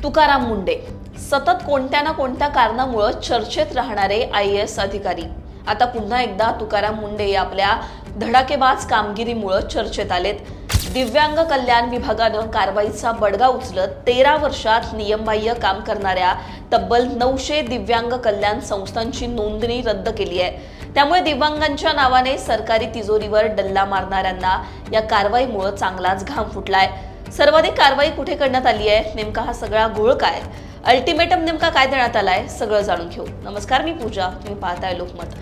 तुकाराम मुंडे सतत कोणत्या ना कोणत्या कारणामुळे चर्चेत राहणारे IAS अधिकारी आता पुन्हा एकदा तुकाराम मुंडे आपल्या धडाकेबाज कामगिरीमुळे चर्चेत आलेत। दिव्यांग कल्याण विभागानं कारवाईचा बडगा उचलत 13 वर्षात नियमबाह्य काम करणाऱ्या तब्बल 900 दिव्यांग कल्याण संस्थांची नोंदणी रद्द केली आहे। त्यामुळे दिव्यांगांच्या नावाने सरकारी तिजोरीवर डल्ला मारणाऱ्यांना या कारवाईमुळे चांगलाच घाम फुटलाय। सर्वाधिक कारवाई कुठे करण्यात आली आहे, नेमका हा सगळा घोळ काय, अल्टिमेटम नेमका काय देण्यात आलाय, सगळं जाणून घेऊ। नमस्कार, मी पूजा, तुम्ही पाहताय लोकमत।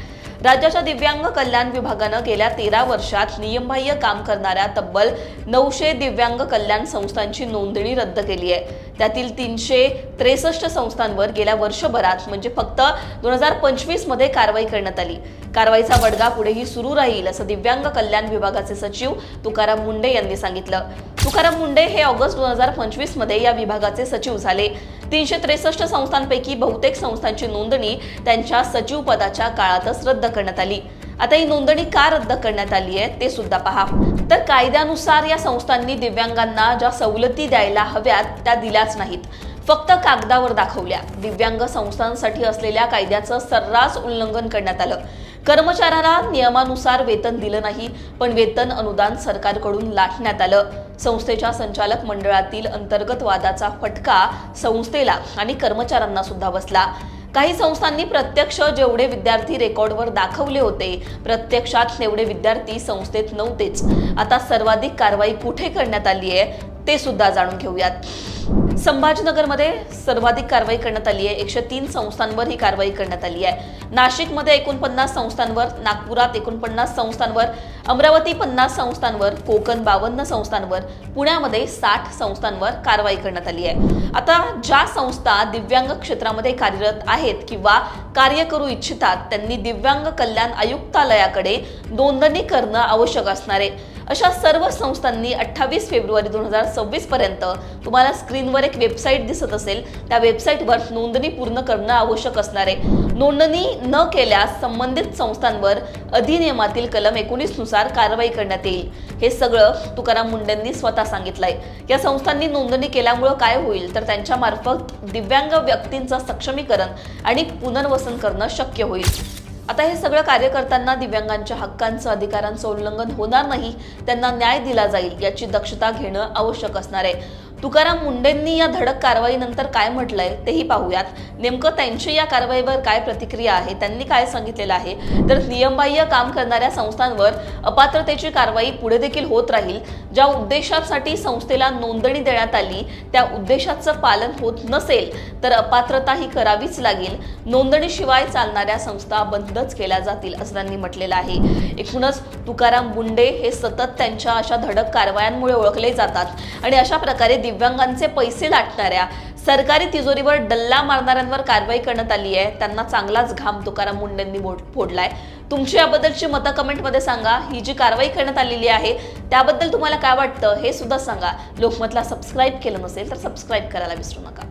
राज्याच्या दिव्यांग कल्याण विभागानं गेल्या 13 वर्षात नियमबाह्य काम करणाऱ्या तब्बल 900 दिव्यांग कल्याण संस्थांची नोंदणी रद्द केली आहे। त्यातील 363 संस्थांवर गेल्या वर्षभरात म्हणजे फक्त 2025 मध्ये कारवाई करण्यात आली। कारवाईचा बडगा पुढेही सुरू राहील असं दिव्यांग कल्याण विभागाचे सचिव तुकाराम मुंडे यांनी सांगितलं। तुकाराम मुंडे हे ऑगस्ट 2025 मध्ये या विभागाचे सचिव झाले। 363 संस्थांपैकी बहुतेक संस्थांची नोंदणी त्यांच्या सचिव पदाच्या काळातच रद्द करण्यात आली। आता ही नोंदणी का रद्द करण्यात आली आहे ते सुद्धा पहा। तर कायद्यानुसार या संस्थांनी दिव्यांगांना ज्या सवलती द्यायला हव्यात त्या दिल्याच नाहीत, फक्त कागदावर दाखवल्या। दिव्यांग संस्थांसाठी असलेल्या कायद्याचं सर्रास उल्लंघन करण्यात आलं। कर्मचाऱ्याला नियमानुसार वेतन दिलं नाही, पण वेतन अनुदान सरकारकडून लाटण्यात आलं। संस्थेच्या संचालक मंडळातील अंतर्गत वादाचा फटका संस्थेला आणि कर्मचाऱ्यांना सुद्धा बसला। काही संस्थांनी प्रत्यक्ष जेवढे विद्यार्थी रेकॉर्डवर दाखवले होते, प्रत्यक्षात तेवढे विद्यार्थी संस्थेत नव्हतेच। आता सर्वाधिक कारवाई कुठे करण्यात आली आहे ते सुद्धा जाणून घेऊयात। संभाजीनगरमध्ये सर्वाधिक कारवाई करण्यात आली आहे। 103 संस्थांवर ही कारवाई करण्यात आली आहे। नाशिकमध्ये 49 संस्थांवर, नागपुरात 49 संस्थांवर, अमरावती 50 संस्थांवर, कोकण 52 संस्थांवर, पुण्यामध्ये 60 संस्थांवर कारवाई करण्यात आली आहे। आता ज्या संस्था दिव्यांग क्षेत्रामध्ये कार्यरत आहेत किंवा कार्य करू इच्छितात त्यांनी दिव्यांग कल्याण आयुक्तालयाकडे नोंदणी करणं आवश्यक असणार आहे। अशा सर्व संस्थांनी 28 फेब्रुवारी 2026 पर्यंत तुम्हाला स्क्रीनवर एक वेबसाईट दिसत असेल, त्या वेबसाईटवर नोंदणी पूर्ण करणं आवश्यक असणार आहे। नोंदणी न केल्यास संबंधित संस्थांवर अधिनियमातील कलम 19 नुसार कारवाई करण्यात येईल। हे सगळं तुकाराम मुंडेंनी स्वतः सांगितलंय। या संस्थांनी नोंदणी केल्यामुळे काय होईल तर त्यांच्या मार्फत दिव्यांग व्यक्तींचं सक्षमीकरण आणि पुनर्वसन करणं शक्य होईल। आता हे सगळं कार्य करताना दिव्यांगांच्या हक्कांचं, अधिकारांचं उल्लंघन होणार नाही, त्यांना न्याय दिला जाईल याची दक्षता घेणं आवश्यक असणार आहे। तुकाराम मुंडेंनी या धडक कारवाईनंतर काय म्हटलंय तेही पाहूयात। नेमकं त्यांची या कारवाईवर काय प्रतिक्रिया आहे, त्यांनी काय सांगितलेलं आहे तर नियमबाह्य काम करणाऱ्या संस्थांवर अपात्रतेची कारवाई पुढे देखील होत राहील। ज्या उद्देशासाठी संस्थेला नोंदणी देण्यात आली त्या उद्देशाचं पालन होत नसेल तर अपात्रताही करावीच लागेल। नोंदणीशिवाय चालणाऱ्या संस्था बंदच केल्या जातील असं त्यांनी म्हटलेलं आहे। एकूणच तुकाराम मुंडे हे सतत त्यांच्या अशा धडक कारवायांमुळे ओळखले जातात आणि अशा प्रकारे दिव्यांगांचे पैसे लाटणाऱ्या, सरकारी तिजोरीवर डल्ला मारणाऱ्यांवर कारवाई करण्यात आली आहे। त्यांना चांगलाच घाम तुकाराम मुंडेंनी फोडलाय। तुमची याबद्दलची मतं कमेंटमध्ये सांगा। ही जी कारवाई करण्यात आलेली आहे त्याबद्दल तुम्हाला काय वाटतं हे सुद्धा सांगा। लोकमतला सबस्क्राईब केलं नसेल तर सबस्क्राईब करायला विसरू नका।